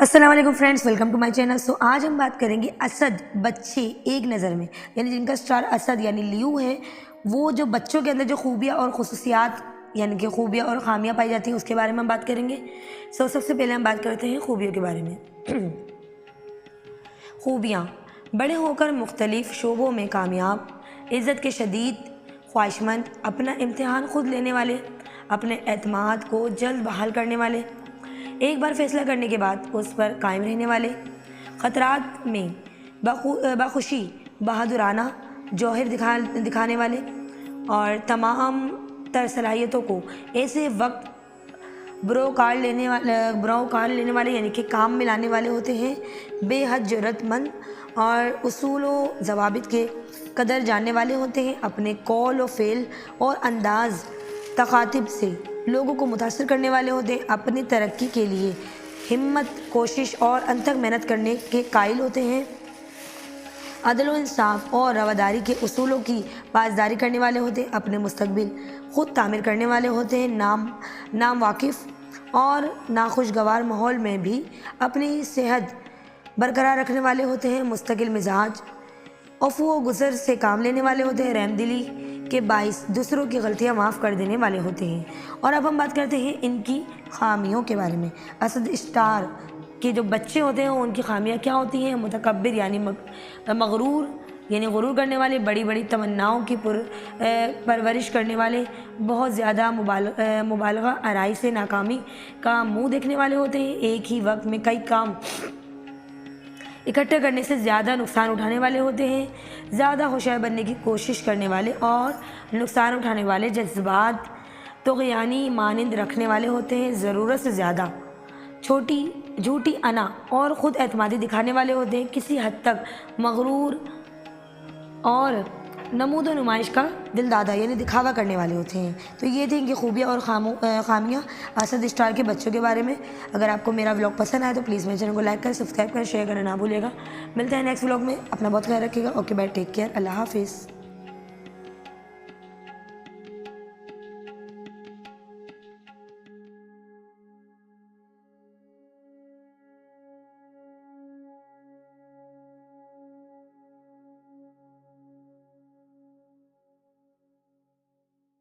अस्सलाम वालेकुम friends, welcome to my channel. आज हम बात करेंगे असद बच्चे एक नज़र में, यानी जिनका स्टार असद यानी लियू है, वो जो बच्चों के अंदर जो खूबियाँ और खुसूसियात यानी कि खूबियाँ और ख़ामियाँ पाई जाती हैं उसके बारे में हम बात करेंगे। सबसे पहले हम बात करते हैं खूबियों के बारे में। खूबियाँ: बड़े होकर मुख्तलिफ़ शोबों में कामयाब, इज़्ज़त के शदीद, ख्वाहिशमंद, अपना इम्तिहान खुद लेने वाले, अपने एतमाद को जल्द बहाल करने वाले, एक बार फैसला करने के बाद उस पर कायम रहने वाले, ख़तरात में बखुशी बहादुराना जौहर दिखाने वाले और तमाम तर सलाहियतों को ऐसे वक्त बुरोकार लेने वाले यानी कि काम में लाने वाले होते हैं। बेहद ज़रूरतमंद और उसूल व ज़वाबित के कदर जानने वाले होते हैं। अपने कौल व फ़ेल और अंदाज़ तखातिब से लोगों को मुतासिर करने वाले होते हैं। अपनी तरक्की के लिए हिम्मत, कोशिश और अनथक मेहनत करने के कायल होते हैं। अदल व इंसाफ और रवादारी के उसूलों की पासदारी करने वाले होते हैं। अपने मुस्तकबिल ख़ुद तामीर करने वाले होते हैं। नाम वाकिफ़ और नाखुशगवार माहौल में भी अपनी सेहत बरकरार रखने वाले होते हैं। मुस्तकिल मिजाज, अफ़ू व गुज़र से काम लेने वाले होते हैं। रहमदिली के बाइस दूसरों की गलतियां माफ़ कर देने वाले होते हैं। और अब हम बात करते हैं इनकी ख़ामियों के बारे में। असद स्टार के जो बच्चे होते हैं उनकी ख़ामियां क्या होती हैं? मुतकब्बिर यानी मगरूर यानी गुरूर करने वाले, बड़ी बड़ी तमन्नाओं की परवरिश करने वाले, बहुत ज़्यादा मुबालगा आराई से नाकामी का मुँह देखने वाले होते हैं। एक ही वक्त में कई काम इकट्ठे करने से ज़्यादा नुकसान उठाने वाले होते हैं। ज़्यादा होशियार बनने की कोशिश करने वाले और नुकसान उठाने वाले, जज्बात तुग़यानी मानंद रखने वाले होते हैं। ज़रूरत से ज़्यादा झूठी अना और ख़ुद एतमादी दिखाने वाले होते हैं। किसी हद तक मगरूर और नमूद व नुमाइश का दिलदादा यानी दिखावा करने वाले होते हैं। तो ये थी इनकी खूबियाँ और ख़ामियाँ असद स्टार के बच्चों के बारे में। अगर आपको मेरा व्लॉग पसंद आए तो प्लीज़ मेरे चैनल को लाइक करें, सब्सक्राइब करें, शेयर करना ना भूलिएगा। मिलते हैं नेक्स्ट व्लॉग में। अपना बहुत ख्याल रखिएगा। ओके बाय, टेक केयर, अल्लाह हाफिज़।